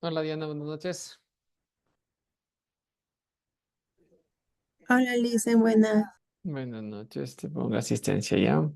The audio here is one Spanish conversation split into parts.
Hola Diana, buenas noches. Hola, Lisa, buenas. Buenas noches, te pongo asistencia ya.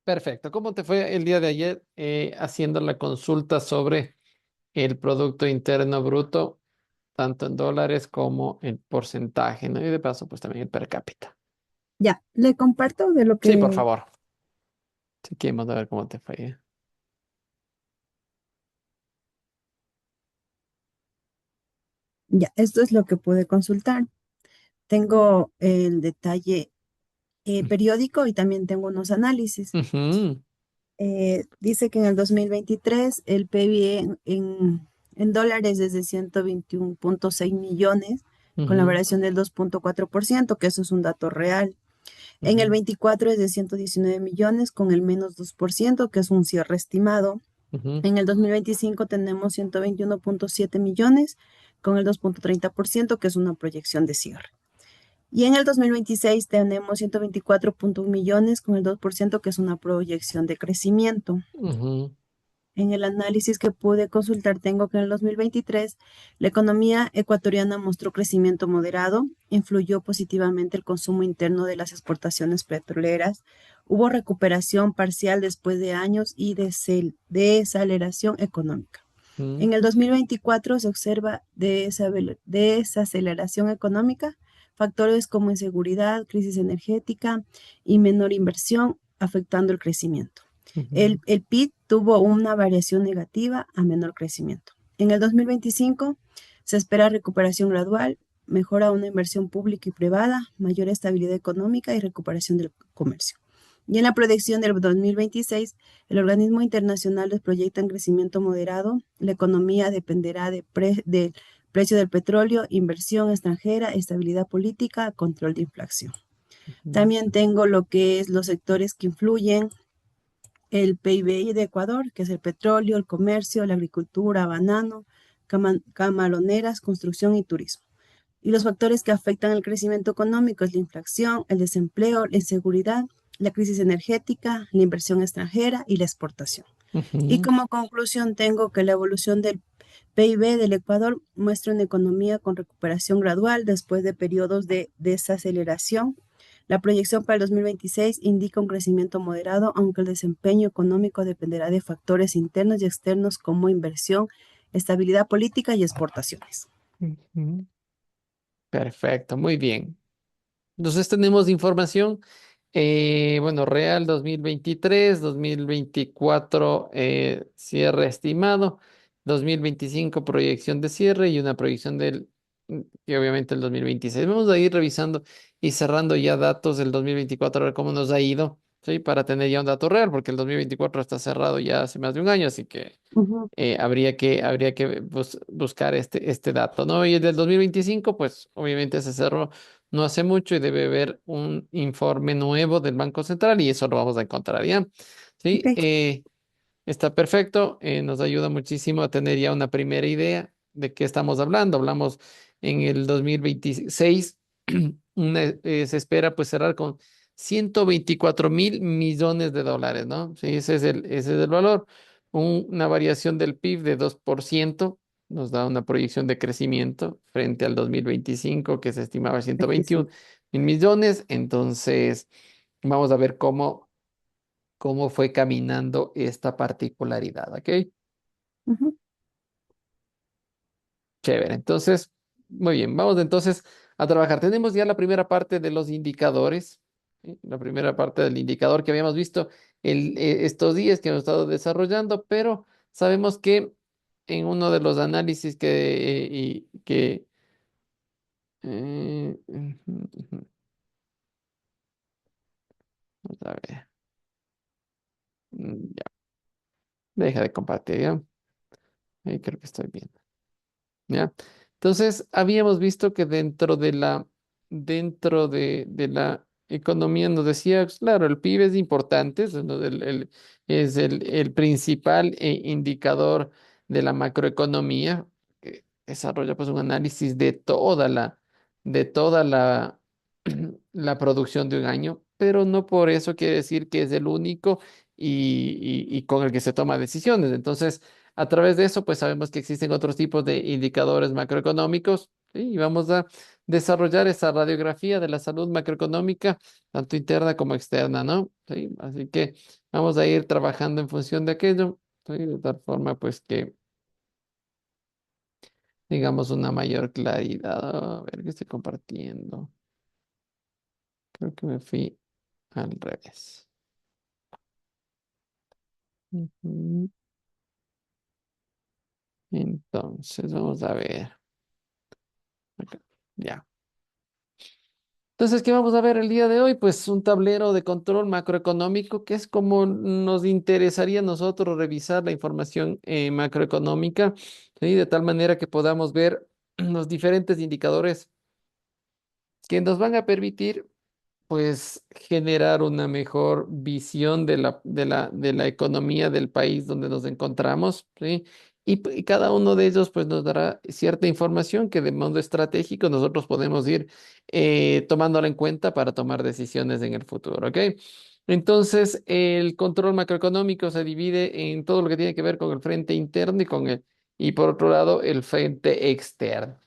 Perfecto. ¿Cómo te fue el día de ayer haciendo la consulta sobre el Producto Interno Bruto, tanto en dólares como en porcentaje, ¿no? Y de paso, pues también el per cápita. Ya, le comparto de lo Sí, por que, favor. Si queremos ver cómo te fue. ya, esto es lo que pude consultar. Tengo el detalle periódico y también tengo unos análisis. Ujú, Dice que en el 2023 el PIB en dólares es de 121,6 millones, con la ujú, variación del 2,4%, que eso es un dato real. En el ujú, 24 es de 119 millones, con el menos 2%, que es un cierre estimado. ujú, En el 2025 tenemos 121,7 millones con el 2,30%, que es una proyección de cierre. Y en el 2026 tenemos 124,1 millones con el 2%, que es una proyección de crecimiento. ujú, En el análisis que pude consultar, tengo que en el 2023 la economía ecuatoriana mostró crecimiento moderado, influyó positivamente el consumo interno de las exportaciones petroleras, hubo recuperación parcial después de años y desaceleración económica. ujú, En el 2024 se observa desaceleración económica, factores como inseguridad, crisis energética y menor inversión afectando el crecimiento. ujú, El PIB tuvo una variación negativa a menor crecimiento. En el 2025 se espera recuperación gradual, mejora una inversión pública y privada, mayor estabilidad económica y recuperación del comercio. Y en la proyección del 2026, el organismo internacional les proyecta un crecimiento moderado. La economía dependerá del precio del petróleo, inversión extranjera, estabilidad política, control de inflación. ujú, También tengo lo que es los sectores que influyen el PIB de Ecuador, que es el petróleo, el comercio, la agricultura, banano, camaroneras, construcción y turismo. Y los factores que afectan el crecimiento económico es la inflación, el desempleo, la inseguridad, la crisis energética, la inversión extranjera y la exportación. Y ujú. como conclusión tengo que la evolución del PIB del Ecuador muestra una economía con recuperación gradual después de periodos de desaceleración. La proyección para el 2026 indica un crecimiento moderado, aunque el desempeño económico dependerá de factores internos y externos como inversión, estabilidad política y exportaciones. Ujú. Perfecto, muy bien. Entonces tenemos información, bueno, real 2023, 2024 cierre estimado, 2025 proyección de cierre y una proyección y obviamente el 2026. Vamos a ir revisando y cerrando ya datos del 2024, a ver cómo nos ha ido, ¿sí? Para tener ya un dato real, porque el 2024 está cerrado ya hace más de un año, así que Ujú. habría que buscar este dato, ¿no? Y el del 2025 pues obviamente se cerró no hace mucho y debe haber un informe nuevo del Banco Central y eso lo vamos a encontrar ya. Sí, Ok. está perfecto, nos ayuda muchísimo a tener ya una primera idea de qué estamos hablando. Hablamos en el 2026, se espera pues cerrar con 124.000 millones de dólares, ¿no? Sí, ese es el valor. Una variación del PIB de 2% nos da una proyección de crecimiento frente al 2025 que se estimaba 121 25. mil millones. Entonces, vamos a ver cómo fue caminando esta particularidad, ¿ok? Ujú. Chévere. Entonces, muy bien, vamos entonces a trabajar. Tenemos ya la primera parte de los indicadores, ¿sí? La primera parte del indicador que habíamos visto estos días que hemos estado desarrollando, pero sabemos que en uno de los análisis que Vamos a ver. Ya, deja de compartir, ¿ya? Ahí creo que estoy bien. ¿Ya? Entonces, habíamos visto que dentro de la economía nos decía, pues, claro, el PIB es importante, es el principal indicador de la macroeconomía, que desarrolla pues un análisis de toda la, la producción de un año, pero no por eso quiere decir que es el único y con el que se toma decisiones. Entonces, a través de eso, pues sabemos que existen otros tipos de indicadores macroeconómicos, ¿sí? Y vamos a desarrollar esa radiografía de la salud macroeconómica, tanto interna como externa, ¿no? ¿Sí? Así que vamos a ir trabajando en función de aquello, ¿sí? De tal forma, pues que tengamos una mayor claridad. A ver qué estoy compartiendo. Creo que me fui al revés. Ujú. Entonces, vamos a ver. Acá. Ya. Entonces, ¿qué vamos a ver el día de hoy? Pues un tablero de control macroeconómico, que es como nos interesaría a nosotros revisar la información macroeconómica, ¿sí? De tal manera que podamos ver los diferentes indicadores que nos van a permitir pues generar una mejor visión de la economía del país donde nos encontramos, ¿sí? Y cada uno de ellos pues nos dará cierta información que de modo estratégico nosotros podemos ir tomándola en cuenta para tomar decisiones en el futuro, ¿ok? Entonces, el control macroeconómico se divide en todo lo que tiene que ver con el frente interno y por otro lado, el frente externo.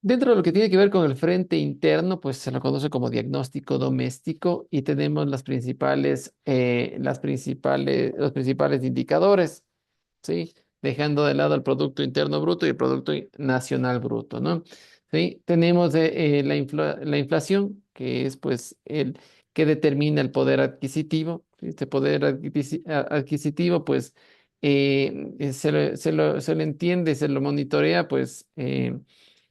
Dentro de lo que tiene que ver con el frente interno, pues se lo conoce como diagnóstico doméstico y tenemos los principales indicadores, ¿sí? Dejando de lado el Producto Interno Bruto y el Nacional Bruto, ¿no? ¿Sí? Tenemos la inflación, que es pues el que determina el poder adquisitivo. ¿Sí? Este poder adquisitivo, pues se lo entiende, se lo monitorea, pues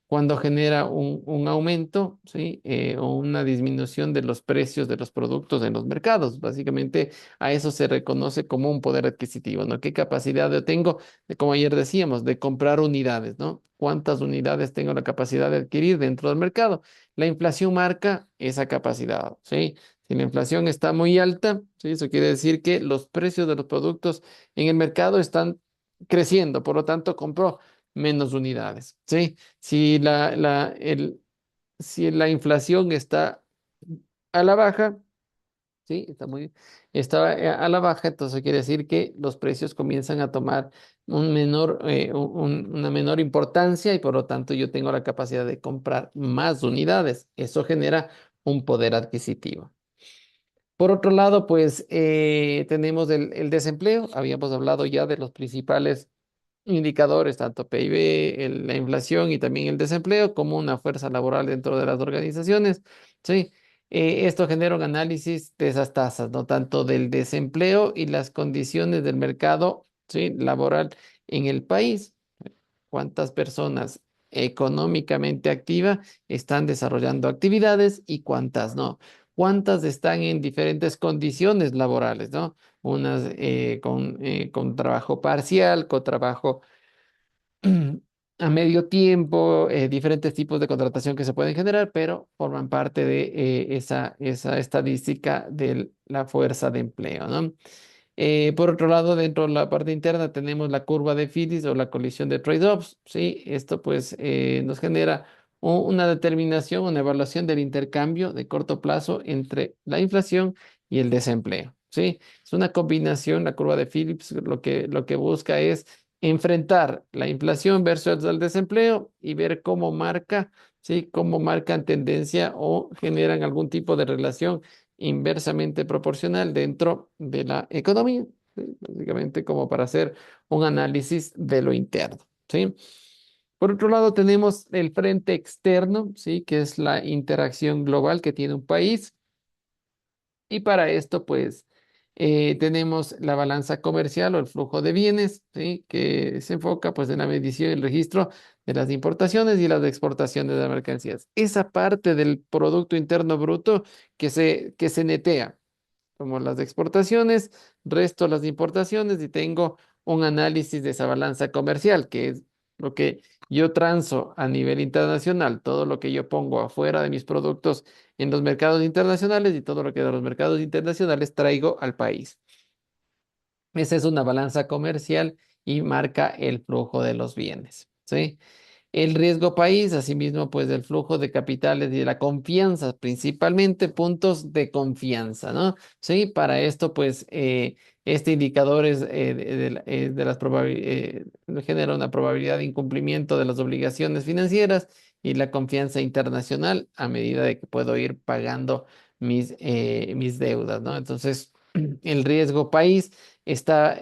cuando genera un aumento, ¿sí? O una disminución de los precios de los productos en los mercados. Básicamente a eso se reconoce como un poder adquisitivo, ¿no? ¿Qué capacidad yo tengo, como ayer decíamos, de comprar unidades, ¿no? ¿Cuántas unidades tengo la capacidad de adquirir dentro del mercado? La inflación marca esa capacidad, ¿sí? Si la inflación está muy alta, ¿sí? Eso quiere decir que los precios de los productos en el mercado están creciendo, por lo tanto, compró menos unidades, ¿sí? Si la inflación está a la baja, ¿sí? Está a la baja, entonces quiere decir que los precios comienzan a tomar una menor importancia y por lo tanto yo tengo la capacidad de comprar más unidades. Eso genera un poder adquisitivo. Por otro lado, pues tenemos el desempleo. Habíamos hablado ya de los principales indicadores, tanto PIB, la inflación y también el desempleo, como una fuerza laboral dentro de las organizaciones. Sí, esto genera un análisis de esas tasas, ¿no? Tanto del desempleo y las condiciones del mercado, sí, laboral en el país. ¿Cuántas personas económicamente activas están desarrollando actividades y cuántas no? ¿Cuántas están en diferentes condiciones laborales, ¿no? Unas con trabajo parcial, con trabajo a medio tiempo, diferentes tipos de contratación que se pueden generar, pero forman parte de esa estadística de la fuerza de empleo, ¿no? Por otro lado, dentro de la parte interna tenemos la curva de Phillips o la colisión de trade-offs, ¿sí? Esto pues nos genera una determinación, una evaluación del intercambio de corto plazo entre la inflación y el desempleo, ¿sí? Es una combinación, la curva de Phillips lo que busca es enfrentar la inflación versus el desempleo y ver cómo marca, ¿sí? Cómo marcan tendencia o generan algún tipo de relación inversamente proporcional dentro de la economía, ¿sí? Básicamente como para hacer un análisis de lo interno, ¿sí? Por otro lado, tenemos el frente externo, ¿sí? Que es la interacción global que tiene un país. Y para esto, pues, Tenemos la balanza comercial o el flujo de bienes, ¿sí? Que se enfoca pues en la medición y el registro de las importaciones y las exportaciones de mercancías. Esa parte del Producto Interno Bruto que se netea como las de exportaciones, resto las de importaciones y tengo un análisis de esa balanza comercial, que es lo que yo transo a nivel internacional, todo lo que yo pongo afuera de mis productos en los mercados internacionales y todo lo que de los mercados internacionales traigo al país. Esa es una balanza comercial y marca el flujo de los bienes, ¿sí? El riesgo país, asimismo, pues del flujo de capitales y de la confianza, principalmente puntos de confianza, ¿no? Sí, para esto, pues, este indicador es de las genera una probabilidad de incumplimiento de las obligaciones financieras y la confianza internacional a medida de que puedo ir pagando mis deudas, ¿no? Entonces, el riesgo país está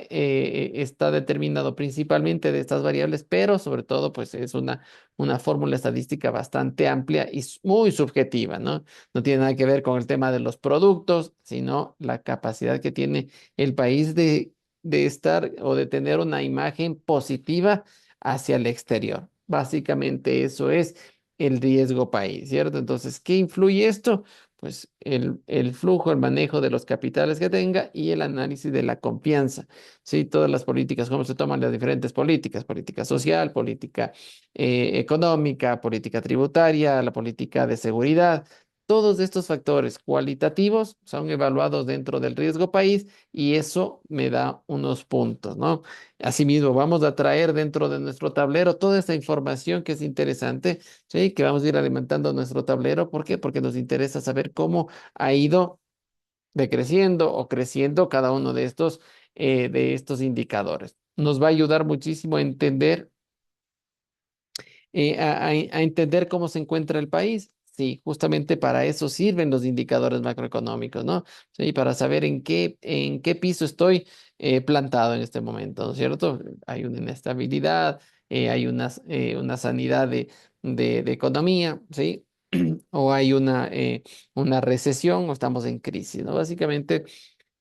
determinado principalmente de estas variables, pero sobre todo, pues es una fórmula estadística bastante amplia y muy subjetiva, ¿no? No tiene nada que ver con el tema de los productos, sino la capacidad que tiene el país de estar o de tener una imagen positiva hacia el exterior. Básicamente eso es el riesgo país, ¿cierto? Entonces, ¿qué influye esto? Pues el flujo, el manejo de los capitales que tenga y el análisis de la confianza. Sí, todas las políticas, cómo se toman las diferentes políticas, política social, política económica, política tributaria, la política de seguridad. Todos estos factores cualitativos son evaluados dentro del riesgo país y eso me da unos puntos, ¿no? Asimismo, vamos a traer dentro de nuestro tablero toda esta información que es interesante, ¿sí? Que vamos a ir alimentando nuestro tablero. ¿Por qué? Porque nos interesa saber cómo ha ido decreciendo o creciendo cada uno de estos indicadores. Nos va a ayudar muchísimo a entender a entender cómo se encuentra el país. Sí, justamente para eso sirven los indicadores macroeconómicos, ¿no? Sí, para saber en qué piso estoy plantado en este momento, ¿no es cierto? Hay una inestabilidad, hay una sanidad de economía, ¿sí? O hay una recesión o estamos en crisis, ¿no? Básicamente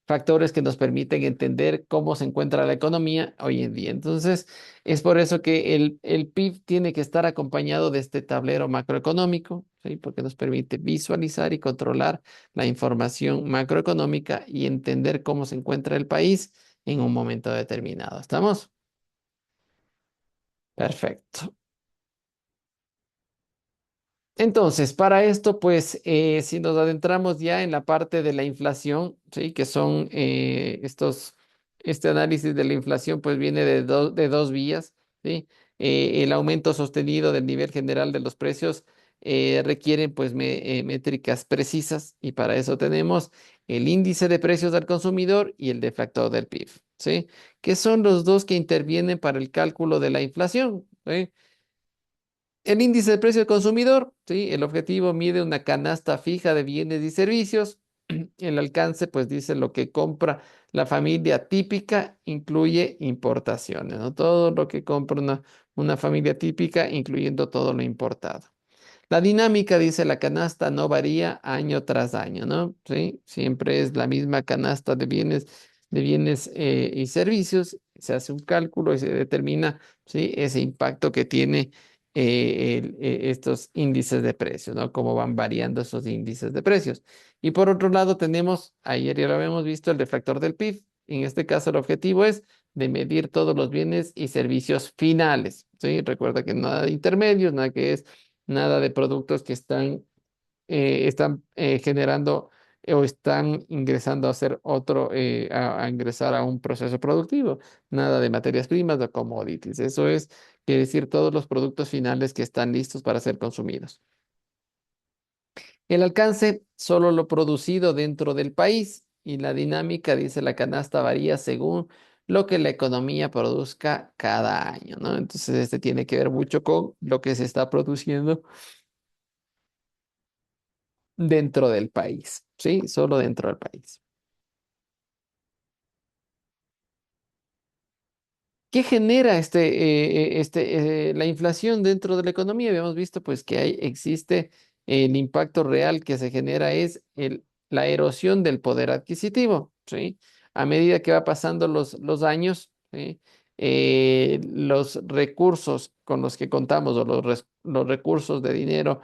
factores que nos permiten entender cómo se encuentra la economía hoy en día. Entonces, es por eso que el PIB tiene que estar acompañado de este tablero macroeconómico, ¿sí? Porque nos permite visualizar y controlar la información macroeconómica y entender cómo se encuentra el país en un momento determinado. ¿Estamos? Perfecto. Entonces, para esto, pues, si nos adentramos ya en la parte de la inflación, ¿sí? Que son este análisis de la inflación, pues viene de dos vías, ¿sí? El aumento sostenido del nivel general de los precios requiere, pues, métricas precisas y para eso tenemos el índice de precios al consumidor y el deflactor del PIB, ¿sí? Que son los dos que intervienen para el cálculo de la inflación, ¿sí? El índice de precio del consumidor, ¿sí? El objetivo mide una canasta fija de bienes y servicios. El alcance, pues dice lo que compra la familia típica, incluye importaciones, ¿no? Todo lo que compra una familia típica, incluyendo todo lo importado. La dinámica, dice la canasta, no varía año tras año, ¿no? Sí, siempre es la misma canasta de bienes y servicios. Se hace un cálculo y se determina, ¿sí? Ese impacto que tiene estos índices de precios, ¿no? Cómo van variando esos índices de precios. Y por otro lado tenemos, ayer ya lo habíamos visto, el deflactor del PIB. En este caso el objetivo es de medir todos los bienes y servicios finales, ¿sí? Recuerda que nada de intermedios, nada de productos que están generando o están ingresando a hacer a ingresar a un proceso productivo. Nada de materias primas o commodities. Eso quiere decir todos los productos finales que están listos para ser consumidos. El alcance, solo lo producido dentro del país y la dinámica, dice la canasta, varía según lo que la economía produzca cada año, ¿no? Entonces, este tiene que ver mucho con lo que se está produciendo dentro del país, ¿sí? Solo dentro del país. ¿Qué genera la inflación dentro de la economía? Habíamos visto pues que existe el impacto real que se genera es la erosión del poder adquisitivo, ¿sí? a medida que va pasando los años, ¿sí? Los recursos con los que contamos o los recursos de dinero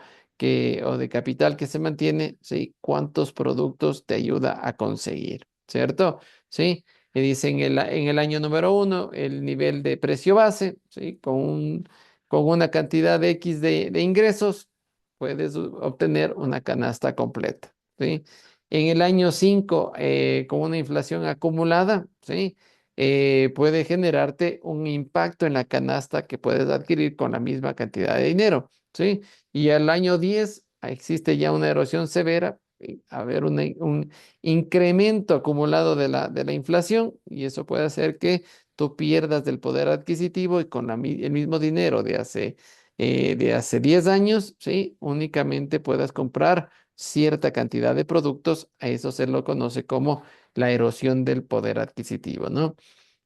o de capital que se mantiene, ¿sí? ¿Cuántos productos te ayuda a conseguir? ¿Cierto? ¿Sí? Y dice en el año número uno, el nivel de precio base, ¿sí? Con una cantidad de X de ingresos, puedes obtener una canasta completa, ¿sí? En el año 5 con una inflación acumulada, ¿sí? Puede generarte un impacto en la canasta que puedes adquirir con la misma cantidad de dinero, ¿sí? Y al año 10 existe ya una erosión severa, haber un incremento acumulado de la inflación y eso puede hacer que tú pierdas del poder adquisitivo y con el mismo dinero de hace 10 años, ¿sí? Únicamente puedas comprar cierta cantidad de productos. A eso se lo conoce como la erosión del poder adquisitivo, ¿no?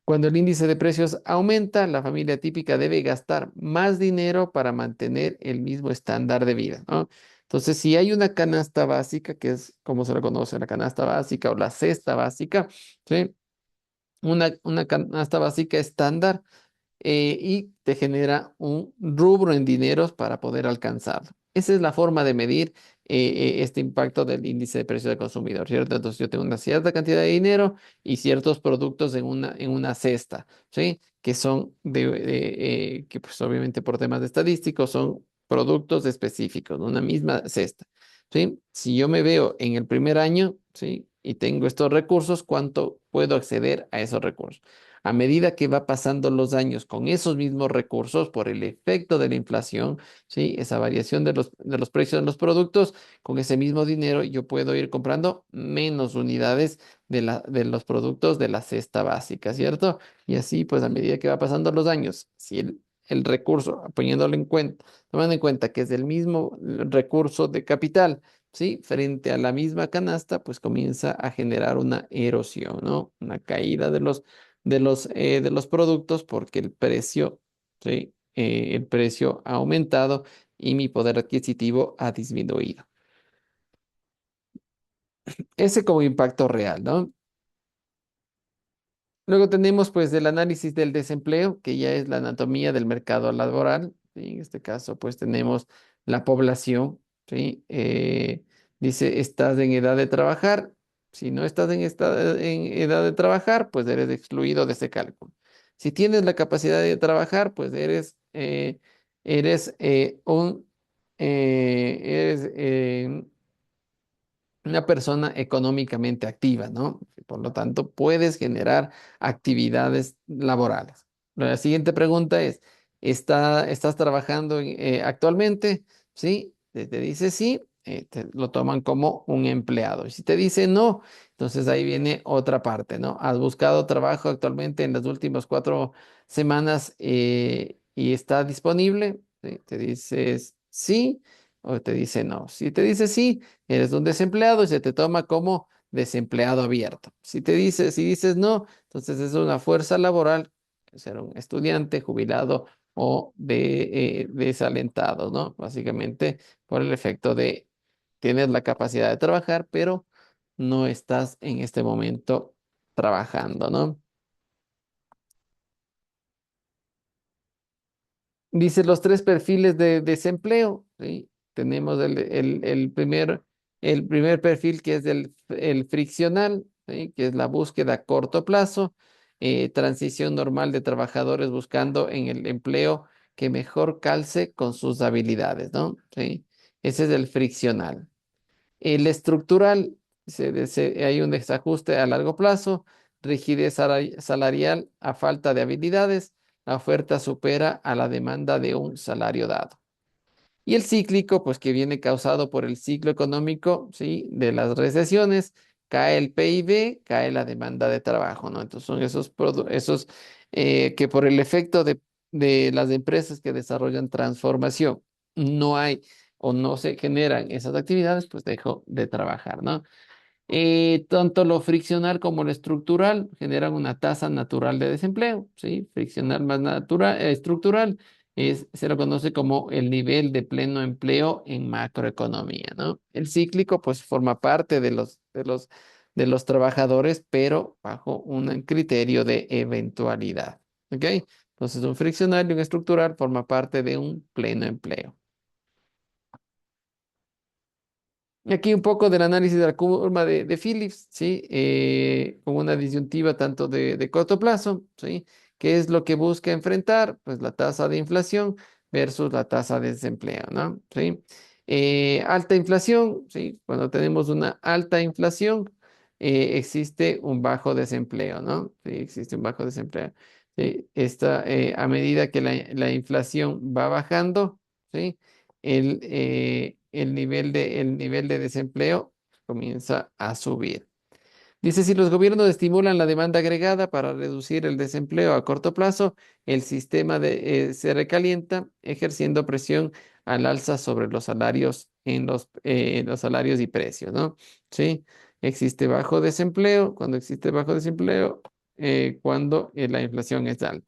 Cuando el índice de precios aumenta, la familia típica debe gastar más dinero para mantener el mismo estándar de vida, ¿no? Entonces, si hay una canasta básica, que es como se lo conoce, la canasta básica o la cesta básica, ¿sí? Una canasta básica estándar y te genera un rubro en dineros para poder alcanzarlo. Esa es la forma de medir este impacto del índice de precio del consumidor, ¿cierto? Entonces yo tengo una cierta cantidad de dinero y ciertos productos en una cesta, ¿sí? Que son que pues obviamente por temas de estadísticos son productos específicos, ¿no? Una misma cesta, ¿sí? Si yo me veo en el primer año, ¿sí? Y tengo estos recursos, ¿cuánto puedo acceder a esos recursos? A medida que va pasando los años con esos mismos recursos por el efecto de la inflación, ¿sí? Esa variación de los precios de los productos, con ese mismo dinero yo puedo ir comprando menos unidades de los productos de la cesta básica, ¿cierto? Y así, pues a medida que va pasando los años, si el recurso, poniéndolo en cuenta, tomando en cuenta que es el mismo recurso de capital, ¿sí? Frente a la misma canasta, pues comienza a generar una erosión, ¿no? Una caída de los productos porque el precio, ¿sí? El precio ha aumentado y mi poder adquisitivo ha disminuido. Ese como impacto real, ¿no? Luego tenemos pues el análisis del desempleo, que ya es la anatomía del mercado laboral. ¿Sí? En este caso pues tenemos la población, ¿sí? Dice, estás en edad de trabajar. Si no estás en edad de trabajar, pues eres excluido de ese cálculo. Si tienes la capacidad de trabajar, pues eres una persona económicamente activa, ¿no? Por lo tanto, puedes generar actividades laborales. La siguiente pregunta es, ¿estás trabajando actualmente? ¿Sí? Te dice sí, lo toman como un empleado. Y si te dice no, entonces ahí viene otra parte, ¿no? ¿Has buscado trabajo actualmente en las últimas 4 semanas y está disponible? ¿Sí? Te dices sí o te dice no. Si te dice sí, eres un desempleado y se te toma como desempleado abierto. Si dices no, entonces es una fuerza laboral, ser un estudiante, jubilado o desalentado, ¿no? Básicamente por el efecto de tienes la capacidad de trabajar, pero no estás en este momento trabajando, ¿no? Dice los 3 perfiles de desempleo, ¿sí? Tenemos el primer perfil que es el friccional, ¿sí? Que es la búsqueda a corto plazo, transición normal de trabajadores buscando en el empleo que mejor calce con sus habilidades, ¿no? ¿Sí? Ese es el friccional. El estructural, hay un desajuste a largo plazo, rigidez salarial a falta de habilidades, la oferta supera a la demanda de un salario dado. Y el cíclico, pues que viene causado por el ciclo económico, ¿sí? De las recesiones, cae el PIB, cae la demanda de trabajo, ¿no? Entonces son esos que por el efecto de las empresas que desarrollan transformación, no hay o no se generan esas actividades, pues dejo de trabajar, ¿no? Tanto lo friccional como lo estructural generan una tasa natural de desempleo, ¿sí? Friccional más natural, estructural se lo conoce como el nivel de pleno empleo en macroeconomía, ¿no? El cíclico, pues, forma parte de los trabajadores, pero bajo un criterio de eventualidad. ¿Ok? Entonces, un friccional y un estructural forma parte de un pleno empleo. Y aquí un poco del análisis de la curva de Phillips, ¿sí? Con una disyuntiva tanto de corto plazo, ¿sí? ¿Qué es lo que busca enfrentar? Pues la tasa de inflación versus la tasa de desempleo, ¿no? ¿Sí? Alta inflación, ¿sí? Cuando tenemos una alta inflación, existe un bajo desempleo, ¿no? Sí, existe un bajo desempleo. ¿Sí? A medida que la inflación va bajando, ¿sí? El nivel de desempleo comienza a subir. Dice, si los gobiernos estimulan la demanda agregada para reducir el desempleo a corto plazo, el sistema se recalienta, ejerciendo presión al alza sobre los salarios en los salarios y precios, ¿no? Sí, existe bajo desempleo, cuando existe bajo desempleo, cuando la inflación es alta.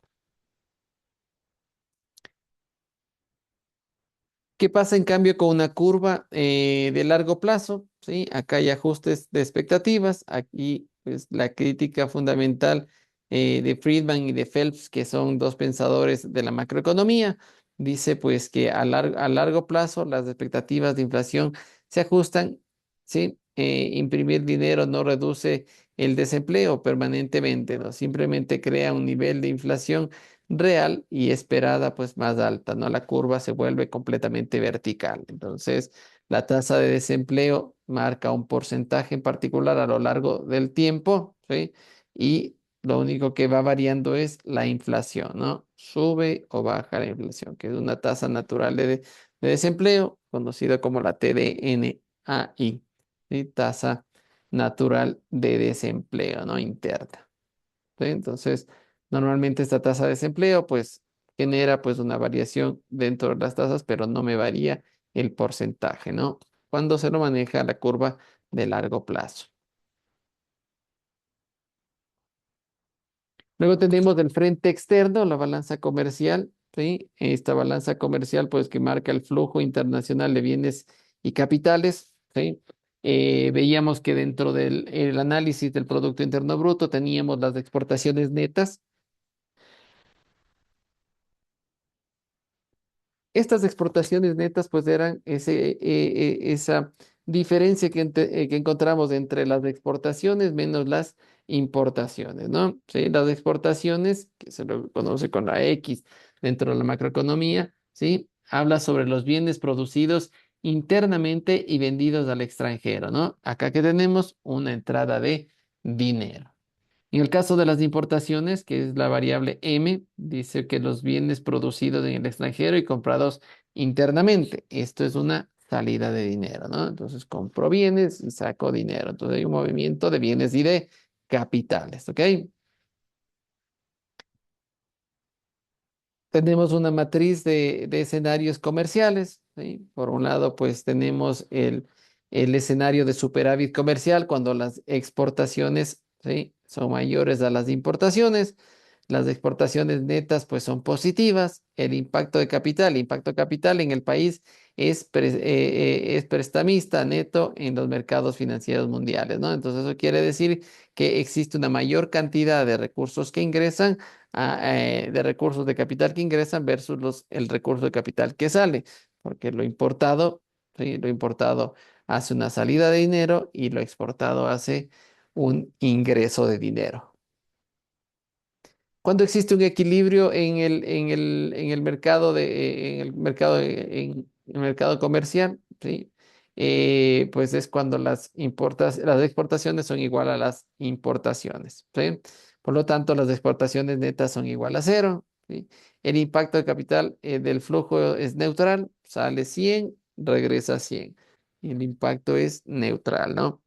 ¿Qué pasa en cambio con una curva de largo plazo? ¿Sí? Acá hay ajustes de expectativas. Aquí, pues, la crítica fundamental de Friedman y de Phelps, que son dos pensadores de la macroeconomía, dice pues que a largo plazo las expectativas de inflación se ajustan. ¿Sí? Imprimir dinero no reduce el desempleo permanentemente, ¿no? Simplemente crea un nivel de inflación real y esperada pues más alta, ¿no? La curva se vuelve completamente vertical. Entonces, la tasa de desempleo marca un porcentaje en particular a lo largo del tiempo, ¿sí? Y lo único que va variando es la inflación, ¿no? Sube o baja la inflación, que es una tasa natural de desempleo, conocida como la TDNAI, ¿sí? Tasa natural de desempleo, ¿no? Interna. ¿Sí? Entonces, normalmente esta tasa de desempleo pues genera pues una variación dentro de las tasas, pero no me varía el porcentaje, ¿no? Cuando se lo maneja la curva de largo plazo. Luego tenemos el frente externo, la balanza comercial, ¿sí? Esta balanza comercial pues que marca el flujo internacional de bienes y capitales, ¿sí? Veíamos que dentro del el análisis del Producto Interno Bruto teníamos las exportaciones netas. Estas exportaciones netas pues eran esa diferencia que encontramos entre las exportaciones menos las importaciones, ¿no? Sí, las exportaciones, que se lo conoce con la X dentro de la macroeconomía, ¿sí? Habla sobre los bienes producidos internamente y vendidos al extranjero, ¿no? Acá que tenemos una entrada de dinero. En el caso de las importaciones, que es la variable M, dice que los bienes producidos en el extranjero y comprados internamente. Esto es una salida de dinero, ¿no? Entonces compro bienes y saco dinero. Entonces hay un movimiento de bienes y de capitales, ¿ok? Tenemos una matriz de escenarios comerciales, ¿sí? Por un lado, pues tenemos el escenario de superávit comercial cuando las exportaciones, ¿sí? Son mayores a las importaciones. Las exportaciones netas, pues son positivas. El impacto de capital en el país es prestamista neto en los mercados financieros mundiales, ¿no? Entonces, eso quiere decir que existe una mayor cantidad de recursos que ingresan de recursos de capital que ingresan versus el recurso de capital que sale, porque lo importado, ¿sí? Lo importado hace una salida de dinero y lo exportado hace un ingreso de dinero. Cuando existe un equilibrio en el mercado en el mercado comercial, ¿sí? Pues es cuando las exportaciones son igual a las importaciones, ¿sí? Por lo tanto, las exportaciones netas son igual a cero, ¿sí? El impacto de capital del flujo es neutral, sale 100, regresa 100. Y el impacto es neutral, ¿no?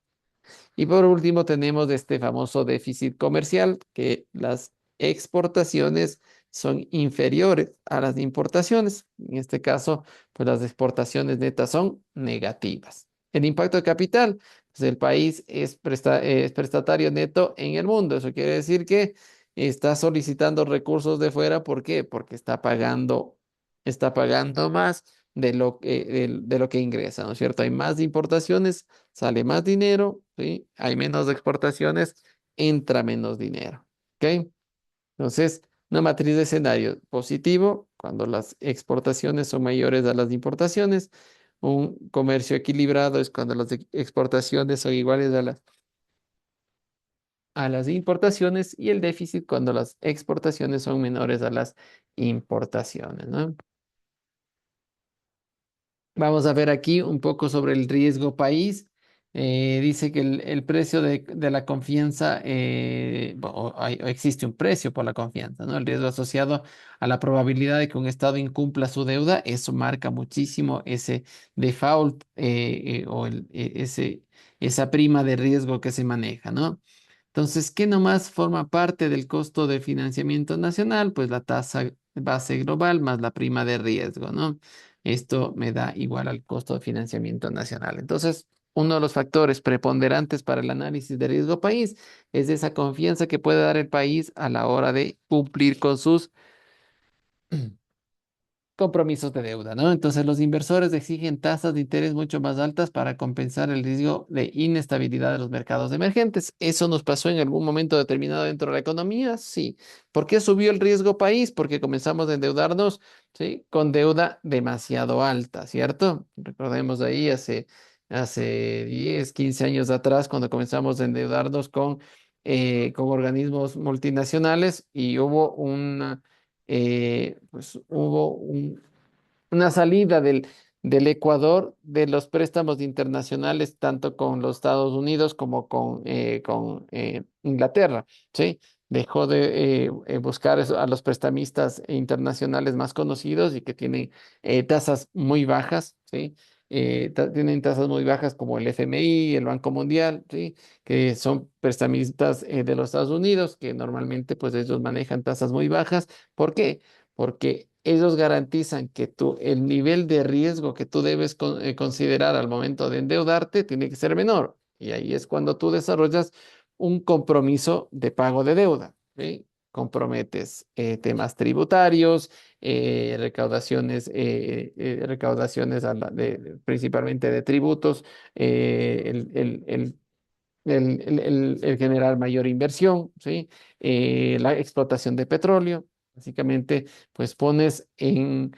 Y por último tenemos este famoso déficit comercial, que las exportaciones son inferiores a las importaciones. En este caso, pues las exportaciones netas son negativas. El impacto de capital, pues el país es prestatario neto en el mundo. Eso quiere decir que está solicitando recursos de fuera. ¿Por qué? Porque está pagando más de lo que ingresa, ¿no es cierto? Hay más importaciones, sale más dinero ¿sí? Hay menos exportaciones, entra menos dinero. ¿Ok? Entonces, una matriz de escenario positivo, cuando las exportaciones son mayores a las importaciones. Un comercio equilibrado es cuando las exportaciones son iguales a las importaciones y el déficit cuando las exportaciones son menores a las importaciones, ¿no? Vamos a ver aquí un poco sobre el riesgo país. Dice que el precio de la confianza, existe un precio por la confianza, ¿no? El riesgo asociado a la probabilidad de que un Estado incumpla su deuda, eso marca muchísimo ese default, esa prima de riesgo que se maneja, ¿no? Entonces, ¿qué nomás forma parte del costo de financiamiento nacional? Pues la tasa base global más la prima de riesgo, ¿no? Esto me da igual al costo de financiamiento nacional. Entonces, uno de los factores preponderantes para el análisis de riesgo país es esa confianza que puede dar el país a la hora de cumplir con sus compromisos de deuda, ¿no? Entonces los inversores exigen tasas de interés mucho más altas para compensar el riesgo de inestabilidad de los mercados emergentes. ¿Eso nos pasó en algún momento determinado dentro de la economía? Sí. ¿Por qué subió el riesgo país? Porque comenzamos a endeudarnos, ¿sí? Con deuda demasiado alta, ¿cierto? Recordemos ahí hace 10, 15 años atrás, cuando comenzamos a endeudarnos con organismos multinacionales y hubo una salida del Ecuador de los préstamos internacionales, tanto con los Estados Unidos como con Inglaterra, ¿sí? Dejó de buscar a los prestamistas internacionales más conocidos y que tienen tasas muy bajas, ¿sí? Tienen tasas muy bajas como el FMI, el Banco Mundial, ¿sí? Que son prestamistas de los Estados Unidos, que normalmente pues ellos manejan tasas muy bajas. ¿Por qué? Porque ellos garantizan que el nivel de riesgo que tú debes considerar al momento de endeudarte tiene que ser menor. Y ahí es cuando tú desarrollas un compromiso de pago de deuda, ¿sí? Comprometes temas tributarios, recaudaciones principalmente de tributos, eh, el, el- el el generar mayor inversión, ¿sí? La explotación de petróleo. Básicamente, pues pones en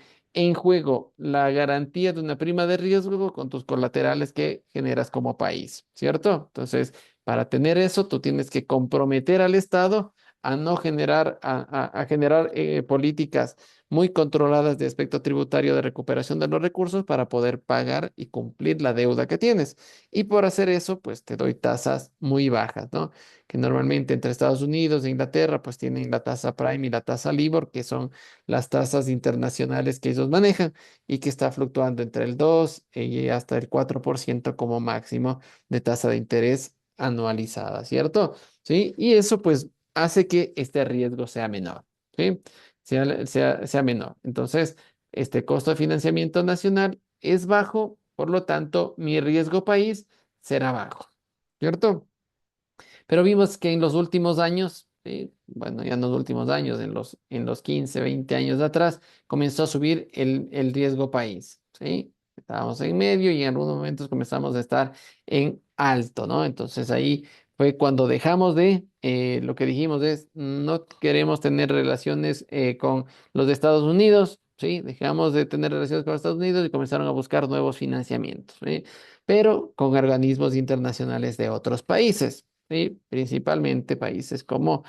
juego la garantía de una prima de riesgo con tus colaterales que generas como país, ¿cierto? Entonces, para tener eso, tú tienes que comprometer al Estado a no generar, a generar políticas muy controladas de aspecto tributario de recuperación de los recursos para poder pagar y cumplir la deuda que tienes. Y por hacer eso, pues te doy tasas muy bajas, ¿no? Que normalmente entre Estados Unidos e Inglaterra, pues tienen la tasa Prime y la tasa LIBOR, que son las tasas internacionales que ellos manejan y que está fluctuando entre el 2 y hasta el 4% como máximo de tasa de interés anualizada, ¿cierto? ¿Sí? Y eso pues hace que este riesgo sea menor, ¿sí? Sea menor. Entonces, este costo de financiamiento nacional es bajo, por lo tanto, mi riesgo país será bajo, ¿cierto? Pero vimos que en los últimos años, bueno, ya en los últimos años, en los 15, 20 años de atrás, comenzó a subir el riesgo país, ¿sí? Estábamos en medio y en algunos momentos comenzamos a estar en alto, ¿no? Entonces ahí fue cuando dejamos lo que dijimos es, no queremos tener relaciones con los de Estados Unidos, ¿sí? Dejamos de tener relaciones con los Estados Unidos y comenzaron a buscar nuevos financiamientos, ¿sí? Pero con organismos internacionales de otros países. ¿Sí? Principalmente países como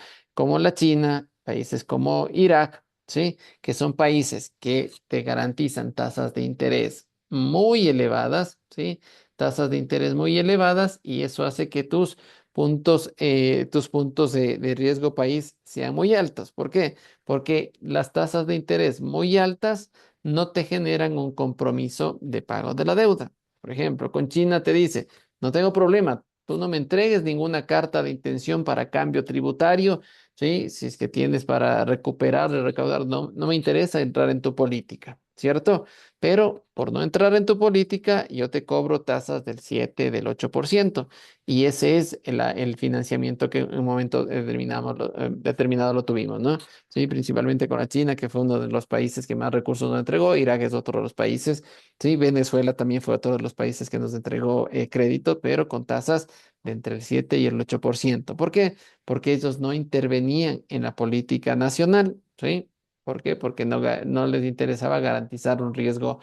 la China, países como Irak, ¿sí? Que son países que te garantizan tasas de interés muy elevadas, ¿sí? Tasas de interés muy elevadas y eso hace que tus puntos de riesgo país sean muy altos. ¿Por qué? Porque las tasas de interés muy altas no te generan un compromiso de pago de la deuda. Por ejemplo, con China te dice, no tengo problema, tú no me entregues ninguna carta de intención para cambio tributario, ¿sí? Si es que tienes para recuperar, recaudar, no me interesa entrar en tu política, ¿cierto? Pero por no entrar en tu política, yo te cobro tasas del 7, del 8%. Y ese es el financiamiento que en un momento determinado lo tuvimos, ¿no? Sí, principalmente con la China, que fue uno de los países que más recursos nos entregó. Irak es otro de los países. Sí, Venezuela también fue otro de los países que nos entregó crédito, pero con tasas de entre el 7 y el 8%. ¿Por qué? Porque ellos no intervenían en la política nacional, ¿sí? ¿Por qué? Porque no les interesaba garantizar un riesgo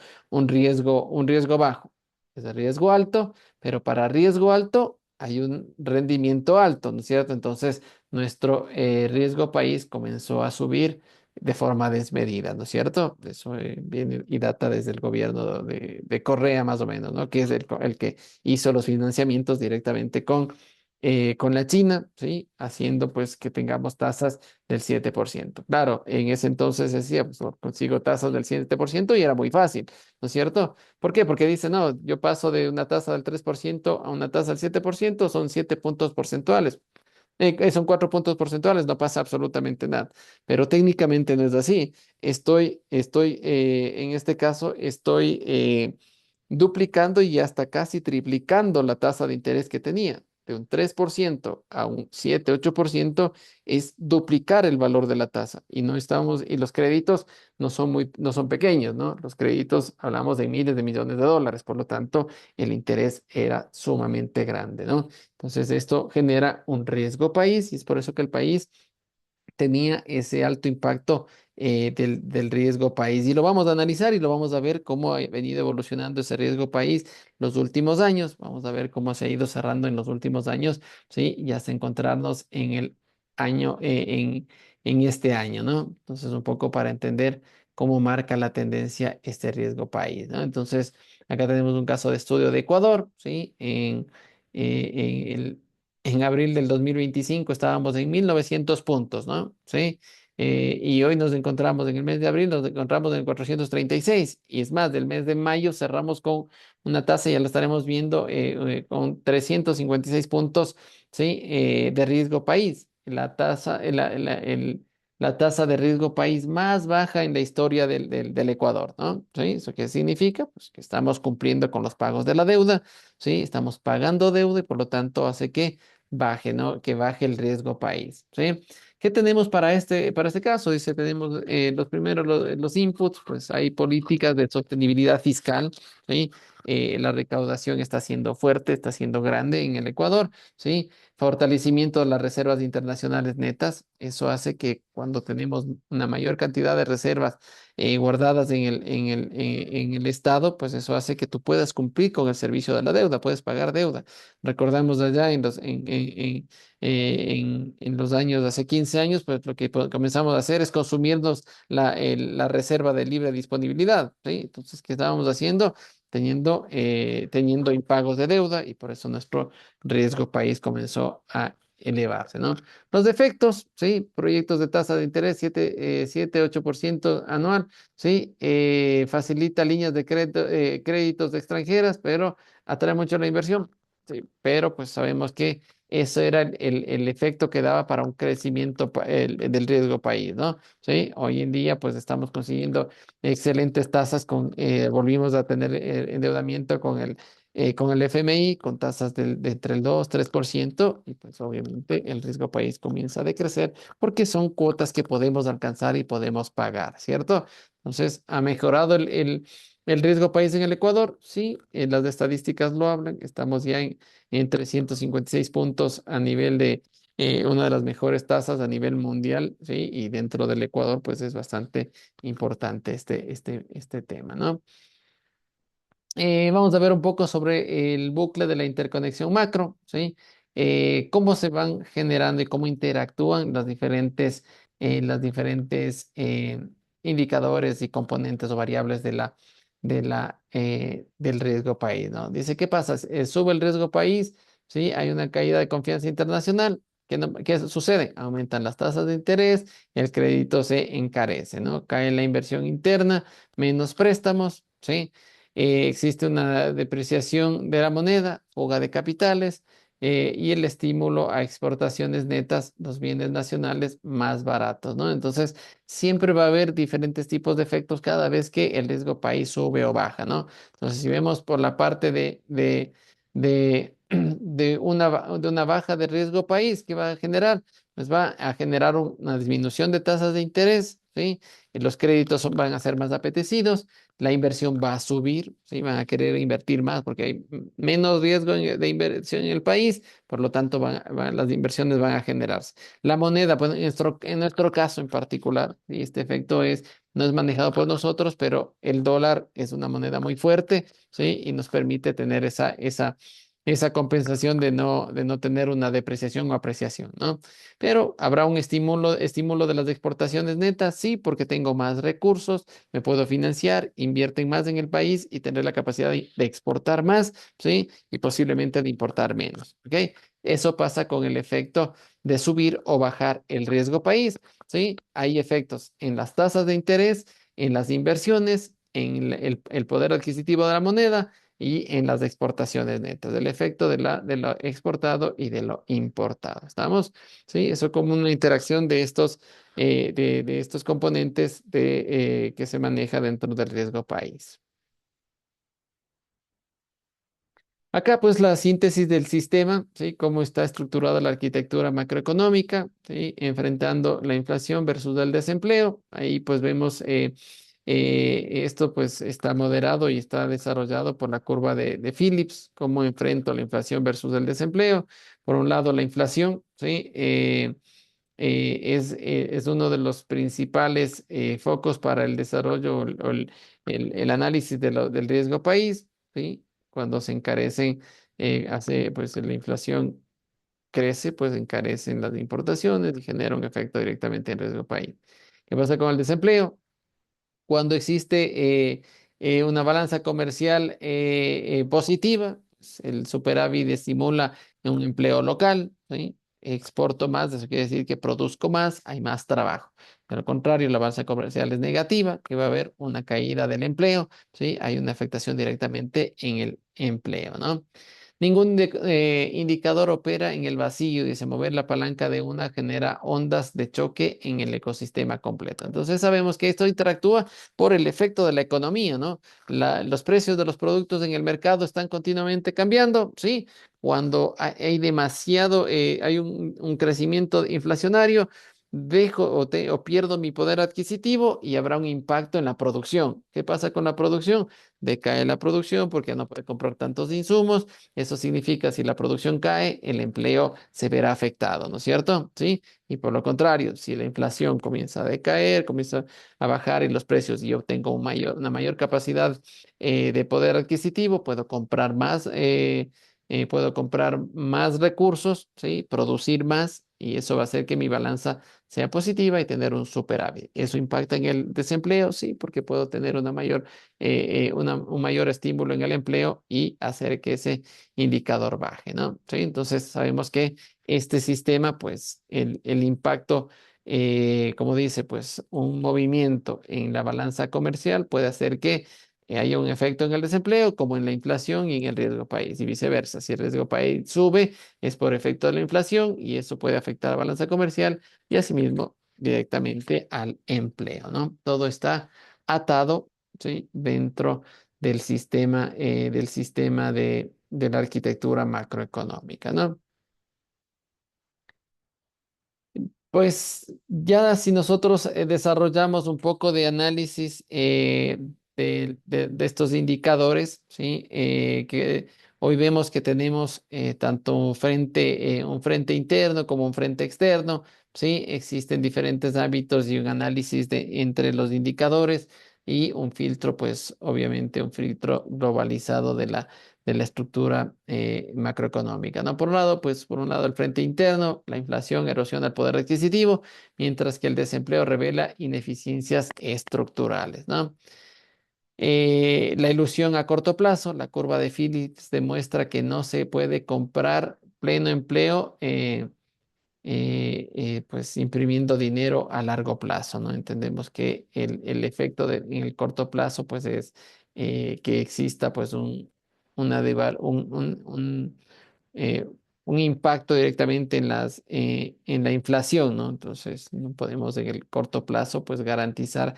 bajo. Es el riesgo alto, pero para riesgo alto hay un rendimiento alto, ¿no es cierto? Entonces, nuestro riesgo país comenzó a subir de forma desmedida, ¿no es cierto? Eso viene y data desde el gobierno de Correa, más o menos, ¿no? Que es el que hizo los financiamientos directamente con la China, ¿sí? Haciendo pues que tengamos tasas del 7%. Claro, en ese entonces decía, pues consigo tasas del 7% y era muy fácil, ¿no es cierto? ¿Por qué? Porque dice, no, yo paso de una tasa del 3% a una tasa del 7%, son 7 puntos porcentuales. Son 4 puntos porcentuales, no pasa absolutamente nada. Pero técnicamente no es así. En este caso, estoy duplicando y hasta casi triplicando la tasa de interés que tenía. De un 3% a un 7, 8% es duplicar el valor de la tasa. Y los créditos no son pequeños, ¿no? Los créditos hablamos de miles de millones de dólares, por lo tanto, el interés era sumamente grande, ¿no? Entonces, esto genera un riesgo país y es por eso que el país tenía ese alto impacto del riesgo país. Y lo vamos a analizar y lo vamos a ver cómo ha venido evolucionando ese riesgo país los últimos años. Vamos a ver cómo se ha ido cerrando en los últimos años, ¿sí? Y hasta encontrarnos en el año, en este año, ¿no? Entonces, un poco para entender cómo marca la tendencia este riesgo país, ¿no? Entonces, acá tenemos un caso de estudio de Ecuador, ¿sí? En abril del 2025 estábamos en 1900 puntos, ¿no? Sí. Y hoy nos encontramos en el mes de abril, nos encontramos en 436. Y es más, del mes de mayo cerramos con una tasa, ya lo estaremos viendo, con 356 puntos, ¿sí? De riesgo país. La tasa de riesgo país más baja en la historia del Ecuador, ¿no? ¿Sí? ¿Eso qué significa? Pues que estamos cumpliendo con los pagos de la deuda, ¿sí? Estamos pagando deuda y por lo tanto hace que baje, ¿no? Que baje el riesgo país, ¿sí? ¿Qué tenemos para este caso? Dice, tenemos los primeros, los inputs, pues hay políticas de sostenibilidad fiscal, ¿sí? La recaudación está siendo fuerte, está siendo grande en el Ecuador, ¿sí? Fortalecimiento de las reservas internacionales netas, eso hace que cuando tenemos una mayor cantidad de reservas guardadas en el Estado, pues eso hace que tú puedas cumplir con el servicio de la deuda, puedes pagar deuda. Recordamos allá en los años, hace 15 años, pues lo que comenzamos a hacer es consumirnos la reserva de libre disponibilidad, ¿sí? Entonces, ¿qué estábamos haciendo? Teniendo impagos de deuda y por eso nuestro riesgo país comenzó a elevarse, ¿no? Los defectos, ¿sí? Proyectos de tasa de interés 8% anual, ¿sí? Facilita líneas de créditos de extranjeras, pero atrae mucho la inversión. Sí, pero pues sabemos que eso era el efecto que daba para un crecimiento del riesgo país, ¿no? Sí, hoy en día pues estamos consiguiendo excelentes tasas volvimos a tener endeudamiento con el FMI, con tasas de entre el 2, 3% y pues obviamente el riesgo país comienza a decrecer porque son cuotas que podemos alcanzar y podemos pagar, ¿cierto? Entonces, ¿ha mejorado el riesgo país en el Ecuador? Sí, las estadísticas lo hablan. Estamos ya en 356 puntos a nivel de una de las mejores tasas a nivel mundial, ¿sí? Y dentro del Ecuador, pues es bastante importante este tema, ¿no? Vamos a ver un poco sobre el bucle de la interconexión macro, ¿sí? Cómo se van generando y cómo interactúan las diferentes indicadores y componentes o variables del riesgo país, ¿no? Dice, ¿qué pasa? Sube el riesgo país, ¿sí? Hay una caída de confianza internacional. ¿Qué sucede? Aumentan las tasas de interés, el crédito se encarece, ¿no? Cae la inversión interna, menos préstamos, ¿sí? Existe una depreciación de la moneda, fuga de capitales, y el estímulo a exportaciones netas, los bienes nacionales más baratos, ¿no? Entonces, siempre va a haber diferentes tipos de efectos cada vez que el riesgo país sube o baja, ¿no? Entonces, si vemos por la parte de una baja de riesgo país, ¿qué va a generar? Pues va a generar una disminución de tasas de interés, ¿sí? Y los créditos van a ser más apetecidos, la inversión va a subir, ¿sí? Van a querer invertir más porque hay menos riesgo de inversión en el país, por lo tanto las inversiones van a generarse. La moneda, pues en nuestro caso en particular, y este efecto no es manejado por nosotros, pero el dólar es una moneda muy fuerte, ¿sí? Y nos permite tener esa compensación de no tener una depreciación o apreciación, ¿no? Pero habrá un estímulo de las exportaciones netas, sí, porque tengo más recursos, me puedo financiar, invierten más en el país y tener la capacidad de exportar más, ¿sí? Y posiblemente de importar menos, ¿ok? Eso pasa con el efecto de subir o bajar el riesgo país, ¿sí? Hay efectos en las tasas de interés, en las inversiones, en el poder adquisitivo de la moneda y en las exportaciones netas, el efecto de lo exportado y de lo importado. ¿Estamos? Sí, eso como una interacción de estos componentes que se maneja dentro del riesgo país. Acá pues la síntesis del sistema, ¿sí? Cómo está estructurada la arquitectura macroeconómica, ¿sí? Enfrentando la inflación versus el desempleo. Ahí pues vemos esto pues está moderado y está desarrollado por la curva de Phillips, cómo enfrento la inflación versus el desempleo. Por un lado la inflación, ¿sí? Es uno de los principales focos para el desarrollo o el análisis del riesgo país, ¿sí? Cuando se encarecen, pues la inflación crece, pues encarecen las importaciones y genera un efecto directamente en riesgo país. ¿Qué pasa con el desempleo? Cuando existe una balanza comercial positiva, pues, el superávit estimula un empleo local, ¿sí? Exporto más, eso quiere decir que produzco más, hay más trabajo. Pero al contrario, la balanza comercial es negativa, que va a haber una caída del empleo, ¿sí? Hay una afectación directamente en el empleo, ¿no? Ningún indicador opera en el vacío, dice, mover la palanca de una genera ondas de choque en el ecosistema completo. Entonces sabemos que esto interactúa por el efecto de la economía, ¿no? Los precios de los productos en el mercado están continuamente cambiando, ¿sí? Cuando hay demasiado, hay un crecimiento inflacionario, dejo o pierdo mi poder adquisitivo y habrá un impacto en la producción. ¿Qué pasa con la producción? Decae la producción porque no puede comprar tantos insumos. Eso significa, si la producción cae, el empleo se verá afectado, ¿no es cierto? ¿Sí? Y por lo contrario, si la inflación comienza a decaer, comienza a bajar en los precios y yo tengo una mayor capacidad de poder adquisitivo, puedo comprar más recursos, ¿sí? Producir más y eso va a hacer que mi balanza sea positiva y tener un superávit. ¿Eso impacta en el desempleo? Sí, porque puedo tener un mayor estímulo en el empleo y hacer que ese indicador baje, ¿no? Sí, entonces sabemos que este sistema, pues el impacto, como dice, pues un movimiento en la balanza comercial puede hacer que haya un efecto en el desempleo, como en la inflación y en el riesgo país, y viceversa. Si el riesgo país sube, es por efecto de la inflación y eso puede afectar a la balanza comercial y asimismo directamente al empleo, ¿no? Todo está atado, ¿sí? Dentro del sistema de la arquitectura macroeconómica, ¿no? Pues ya si nosotros desarrollamos un poco de análisis de estos indicadores, ¿sí? Que hoy vemos que tenemos tanto un frente interno como un frente externo, ¿sí? Existen diferentes hábitos y un análisis entre los indicadores y un filtro, pues obviamente un filtro globalizado de la estructura macroeconómica, ¿no? Por un lado, el frente interno, la inflación erosiona el poder adquisitivo, mientras que el desempleo revela ineficiencias estructurales, ¿no? La ilusión a corto plazo, la curva de Phillips demuestra que no se puede comprar pleno empleo, pues imprimiendo dinero a largo plazo, ¿no? Entendemos que el efecto en el corto plazo, pues es que exista, pues una deval- un, eh, un impacto directamente en la inflación, ¿no? Entonces, no podemos en el corto plazo, pues, garantizar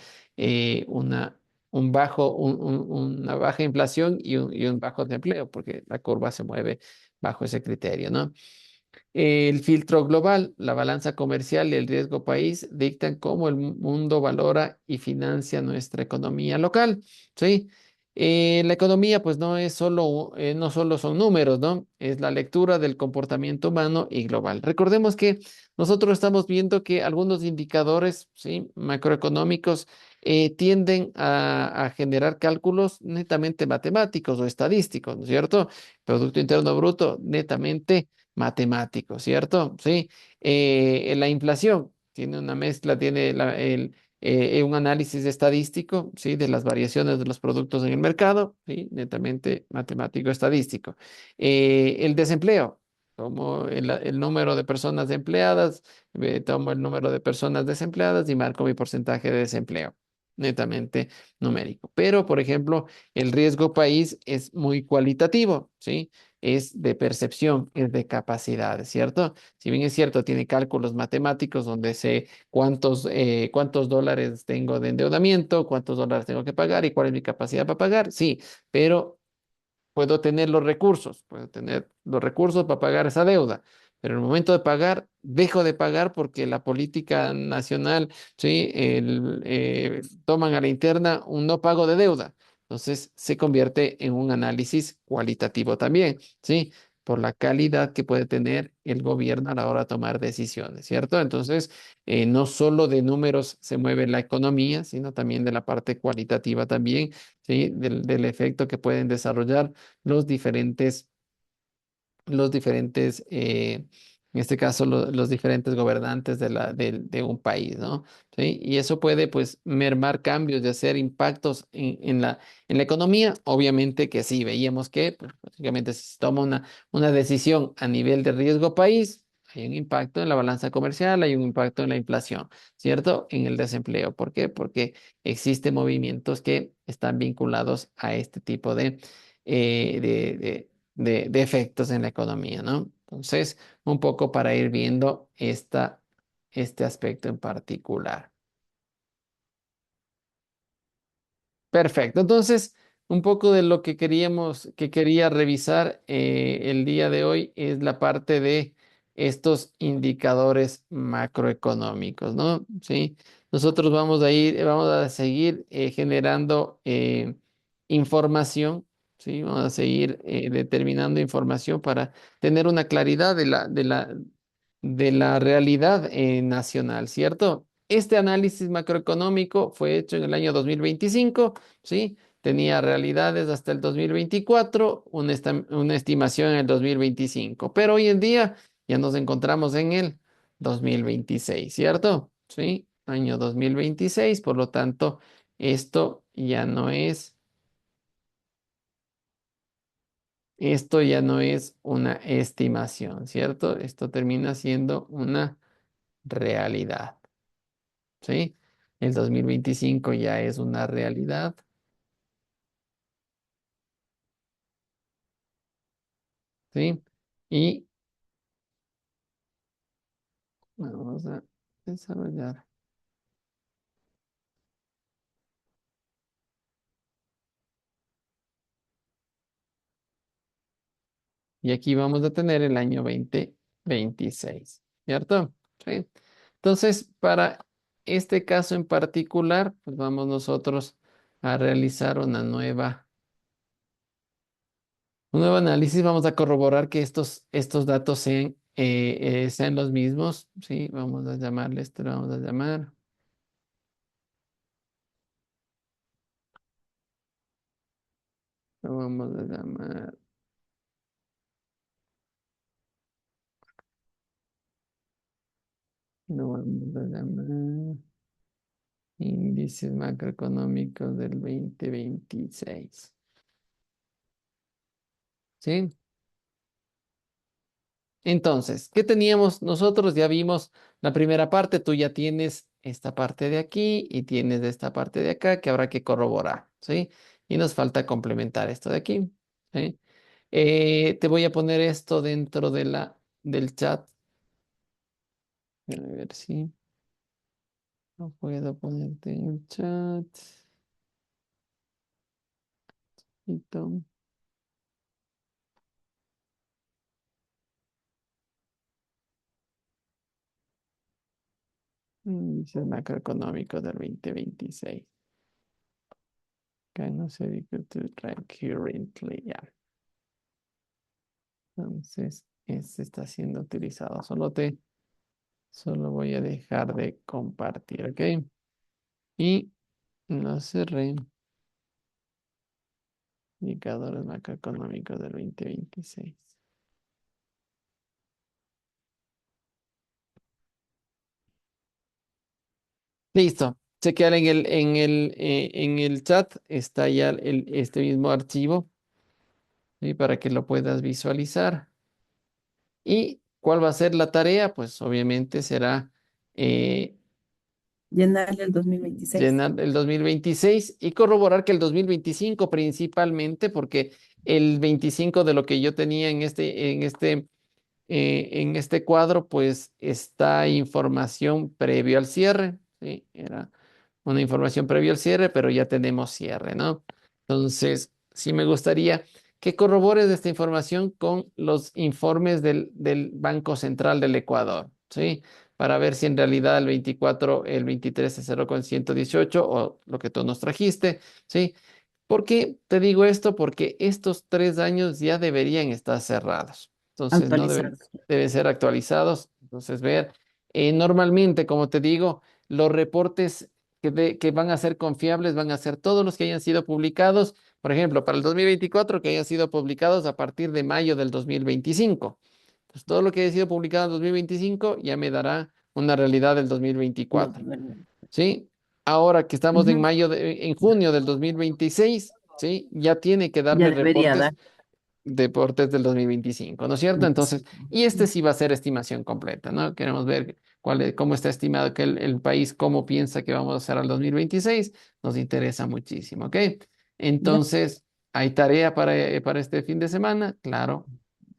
una, una baja inflación y un bajo desempleo, porque la curva se mueve bajo ese criterio, ¿no? El filtro global, la balanza comercial y el riesgo país dictan cómo el mundo valora y financia nuestra economía local, ¿sí? La economía, pues, no es solo, no solo son números, ¿no? Es la lectura del comportamiento humano y global. Recordemos que nosotros estamos viendo que algunos indicadores, ¿sí? Macroeconómicos tienden a generar cálculos netamente matemáticos o estadísticos, ¿no es cierto? Producto Interno Bruto, netamente matemático, ¿cierto? Sí. La inflación tiene una mezcla, tiene un análisis estadístico, ¿sí? De las variaciones de los productos en el mercado, ¿sí? Netamente matemático estadístico. El desempleo, tomo el número de personas empleadas, tomo el número de personas desempleadas y marco mi porcentaje de desempleo. Netamente numérico. Pero, por ejemplo, el riesgo país es muy cualitativo, ¿sí? Es de percepción, es de capacidad, ¿cierto? Si bien es cierto, tiene cálculos matemáticos donde sé cuántos dólares tengo de endeudamiento, cuántos dólares tengo que pagar y cuál es mi capacidad para pagar, sí, pero puedo tener los recursos para pagar esa deuda, pero en el momento de pagar, dejo de pagar porque la política nacional, ¿sí? Toman a la interna un no pago de deuda. Entonces se convierte en un análisis cualitativo también, ¿sí? Por la calidad que puede tener el gobierno a la hora de tomar decisiones, ¿cierto? Entonces, no solo de números se mueve la economía, sino también de la parte cualitativa también, ¿sí? Del efecto que pueden desarrollar los diferentes, en este caso, los diferentes gobernantes de un país, ¿no? ¿Sí? Y eso puede, pues, mermar cambios y hacer impactos en la economía. Obviamente que sí, veíamos que, pues, básicamente, si se toma una decisión a nivel de riesgo país, hay un impacto en la balanza comercial, hay un impacto en la inflación, ¿cierto? En el desempleo. ¿Por qué? Porque existen movimientos que están vinculados a este tipo de efectos en la economía, ¿no? Entonces, un poco para ir viendo este aspecto en particular. Perfecto. Entonces, un poco de lo que quería revisar el día de hoy es la parte de estos indicadores macroeconómicos, ¿no? Sí. Nosotros vamos a seguir generando información, ¿sí? Vamos a seguir determinando información para tener una claridad de la realidad nacional, ¿cierto? Este análisis macroeconómico fue hecho en el año 2025, ¿sí? Tenía realidades hasta el 2024, una estimación en el 2025, pero hoy en día ya nos encontramos en el 2026, ¿cierto? Sí, año 2026, por lo tanto, esto ya no es, esto ya no es una estimación, ¿cierto? Esto termina siendo una realidad, ¿sí? El 2025 ya es una realidad, ¿sí? Y vamos a desarrollar. Y aquí vamos a tener el año 2026, ¿cierto? Sí. Entonces, para este caso en particular, pues vamos nosotros a realizar un nuevo análisis. Vamos a corroborar que estos datos sean los mismos, ¿sí? Vamos a llamarle, esto lo vamos a llamar, lo vamos a llamar, lo vamos a llamar. Índices macroeconómicos del 2026. ¿Sí? Entonces, ¿qué teníamos? Nosotros ya vimos la primera parte, tú ya tienes esta parte de aquí y tienes esta parte de acá que habrá que corroborar, ¿sí? Y nos falta complementar esto de aquí, ¿sí? Te voy a poner esto dentro de la del chat. A ver si no puedo ponerte en el chat. Listo. Índices macroeconómicos del 2026. Cannot be executed currently. Ya. Entonces, este está siendo utilizado. Solo voy a dejar de compartir, ¿ok? Y lo cerré. Indicadores macroeconómicos del 2026. Listo. Chequear en el chat. Está ya este mismo archivo, ¿sí? Para que lo puedas visualizar. ¿Y cuál va a ser la tarea? Pues obviamente será eh, Llenarle el 2026. llenar el 2026 y corroborar que el 2025 principalmente, porque el 25 de lo que yo tenía en este cuadro, pues está información previo al cierre, ¿sí? Era una información previo al cierre, pero ya tenemos cierre, ¿no? Entonces, sí me gustaría que corrobores esta información con los informes del Banco Central del Ecuador, ¿sí? Para ver si en realidad el 23 es 0,118 o lo que tú nos trajiste, ¿sí? ¿Por qué te digo esto? Porque estos 3 años ya deberían estar cerrados. Entonces, no deben, Actualizados. deben ser actualizados. Entonces, ver, normalmente, como te digo, los reportes que van a ser confiables van a ser todos los que hayan sido publicados, por ejemplo, para el 2024 que hayan sido publicados a partir de mayo del 2025. Entonces, todo lo que haya sido publicado en 2025 ya me dará una realidad del 2024. ¿Sí? Ahora que estamos Ujú. en junio del 2026, ¿sí? Ya tiene que Ya darme debería dar deportes del 2025, ¿no es cierto? Entonces, 25. y este sí va a ser estimación completa, ¿no? Queremos ver cómo está estimado que el país, cómo piensa que vamos a hacer al 2026, nos interesa muchísimo, ¿ok? Ya. Entonces, ¿hay tarea para este fin de semana? Claro,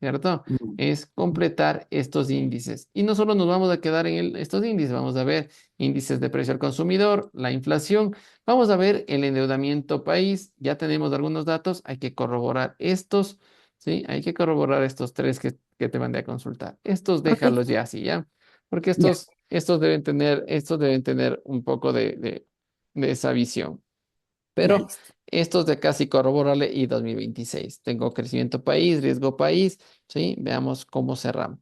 ¿cierto? Mm. Es completar estos índices. Y no solo nos vamos a quedar en estos índices, vamos a ver índices de precio al consumidor, la inflación, vamos a ver el endeudamiento país, ya tenemos algunos datos, hay que corroborar estos. Sí, hay que corroborar estos tres que te mandé a consultar. Estos Ok, déjalos ya así, ¿ya? Porque ya, estos deben tener un poco de esa visión. ya Pero listo. estos de acá sí corroborarle y 2026. Tengo crecimiento país, riesgo país, ¿sí? Veamos cómo cerramos.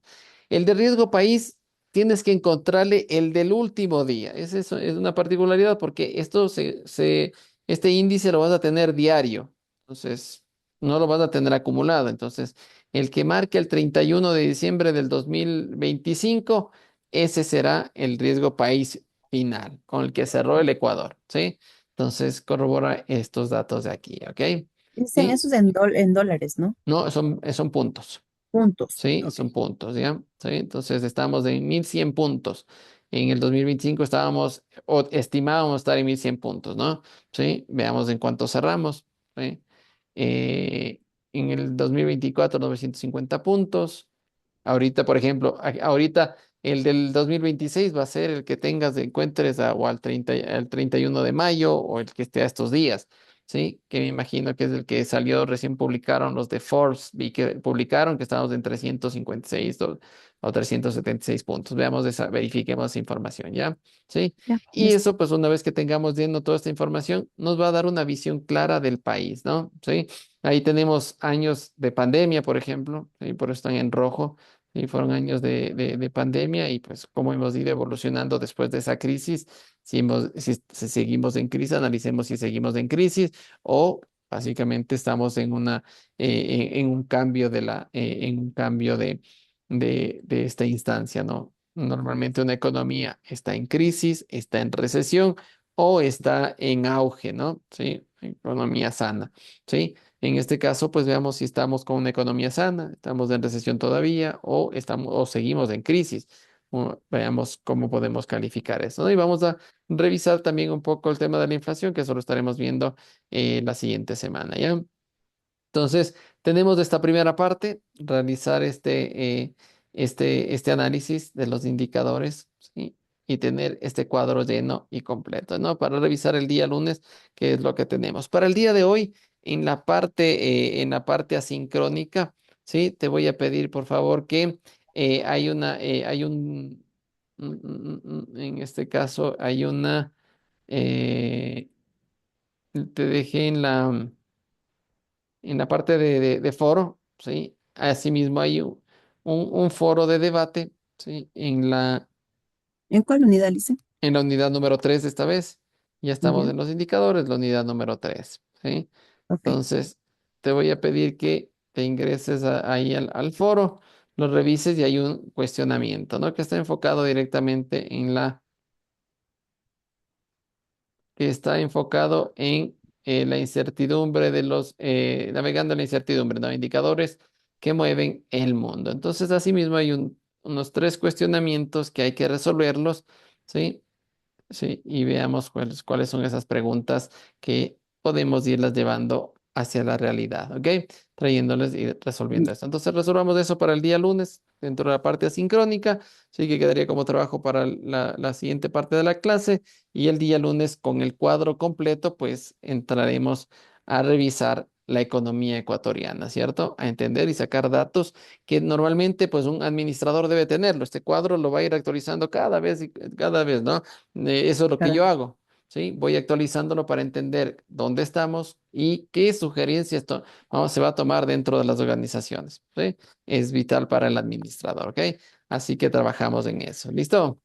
El de riesgo país, tienes que encontrarle el del último día. Es una particularidad porque este índice lo vas a tener diario. Entonces, no lo vas a tener acumulado. Entonces, el que marque el 31 de diciembre del 2025, ese será el riesgo país final, con el que cerró el Ecuador, ¿sí? Entonces corrobora estos datos de aquí, ¿ok? Dicen Y esos en dólares, ¿no? no, son puntos, Puntos. ¿sí? Ok, Son puntos, ¿ya? ¿Sí? Entonces estamos en 1100 puntos. En el 2025 estábamos, o estimábamos estar en 1100 puntos, ¿no? ¿Sí? Veamos en cuánto cerramos, ¿sí? Eh, en el 2024, 950 puntos. Ahorita, por ejemplo, ahorita el del 2026 va a ser el que tengas, encuentres o al 31 de mayo o el que esté a estos días, ¿sí? Que me imagino que es el que salió, recién publicaron los de Forbes, vi que publicaron que estamos en 356 o 376 puntos. Verifiquemos esa información, ¿ya? ¿Sí? ya, Y listo. eso, pues una vez que tengamos viendo toda esta información, nos va a dar una visión clara del país, ¿no? ¿Sí? Ahí tenemos años de pandemia, por ejemplo, ¿sí? Por eso están en rojo. Sí, fueron años de pandemia y pues cómo hemos ido evolucionando después de esa crisis. Si seguimos en crisis, analicemos si seguimos en crisis o básicamente estamos en un cambio en un cambio de esta instancia, ¿no? Normalmente una economía está en crisis, está en recesión o está en auge, ¿no? Sí, economía sana, ¿sí? En este caso, pues veamos si estamos con una economía sana, estamos en recesión todavía o seguimos en crisis. Veamos cómo podemos calificar eso, ¿no? Y vamos a revisar también un poco el tema de la inflación, que eso lo estaremos viendo la siguiente semana, ¿ya? Entonces, tenemos esta primera parte, realizar este análisis de los indicadores, ¿sí? Y tener este cuadro lleno y completo, ¿no? Para revisar el día lunes, qué es lo que tenemos. Para el día de hoy, en la parte asincrónica, ¿sí? Te voy a pedir, por favor, que hay en este caso, eh, te dejé en la parte de foro, ¿sí? Asimismo hay un foro de debate, ¿sí? ¿En cuál unidad, Lice? En la unidad número 3 esta vez. Ya estamos Ya, en los indicadores, la unidad número 3, ¿sí? ok. Entonces, te voy a pedir que te ingreses ahí al foro, lo revises y hay un cuestionamiento, ¿no? Que está enfocado directamente que está enfocado en la incertidumbre navegando en la incertidumbre, ¿no? Indicadores que mueven el mundo. Entonces, asimismo, hay unos tres cuestionamientos que hay que resolverlos, ¿sí? Sí, y veamos cuáles son esas preguntas que podemos irlas llevando hacia la realidad, ¿ok? Trayéndoles y resolviendo Ya. esto. Entonces, resolvamos eso para el día lunes dentro de la parte asincrónica, sí que quedaría como trabajo para la siguiente parte de la clase y el día lunes con el cuadro completo, pues entraremos a revisar la economía ecuatoriana, ¿cierto? A entender y sacar datos que normalmente pues un administrador debe tenerlo. Este cuadro lo va a ir actualizando cada vez y cada vez, ¿no? Eso es lo que Cada yo vez. hago, ¿sí? Voy actualizándolo para entender dónde estamos y qué sugerencias se va a tomar dentro de las organizaciones, ¿sí? Es vital para el administrador, ¿ok? Así que trabajamos en eso. ¿Listo?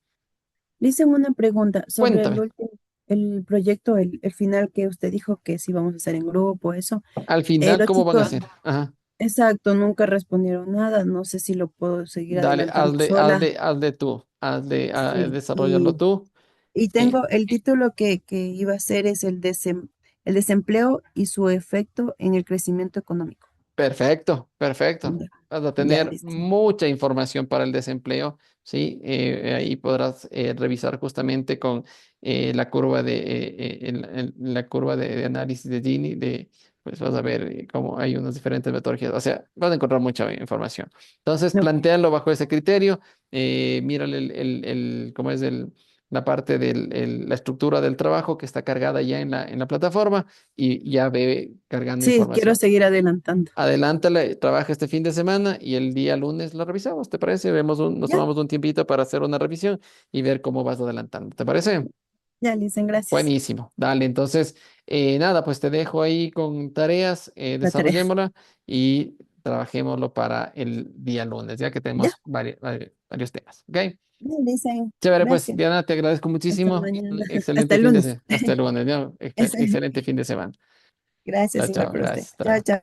Le hice una pregunta sobre el Cuéntame. último, el proyecto, el final que usted dijo que sí vamos a hacer en grupo, eso. Al final, Los ¿cómo van a chicos, hacer? Ajá. exacto, nunca respondieron nada. No sé si lo puedo seguir Dale, adelantando sola. hazle tú. Sí, Desarrollalo tú. y Eh, tengo el título que iba a hacer es el desempleo y su efecto en el crecimiento económico. Perfecto, perfecto. Ya, Vas a ya, tener listo. mucha información para el desempleo, ¿sí? Ahí podrás revisar justamente con la curva la curva de análisis de Gini, pues vas a ver cómo hay unas diferentes metodologías. O sea, vas a encontrar mucha información. Entonces, Ok. plantéalo bajo ese criterio. Mírale cómo es la parte de la estructura del trabajo que está cargada ya en la plataforma y ya ve cargando Sí, quiero información. seguir adelantando. Adelántale, trabaja este fin de semana y el día lunes lo revisamos, ¿te parece? Nos Ya, tomamos un tiempito para hacer una revisión y ver cómo vas adelantando, ¿te parece? ya, Lisen, gracias. Buenísimo. Dale, entonces, nada, pues te dejo ahí con tareas, La tarea. desarrollémosla y trabajémoslo para el día lunes, ya que Ya, tenemos varios temas, ¿ok? ya, Lisen, Chévere, pues, gracias. Diana, te agradezco Hasta muchísimo. mañana. Hasta Excelente el lunes. hasta el lunes, ¿no? Ese- Excelente fin de semana. Gracias, Chao, igual chao, para usted. gracias. Hasta Chao, luego. chao.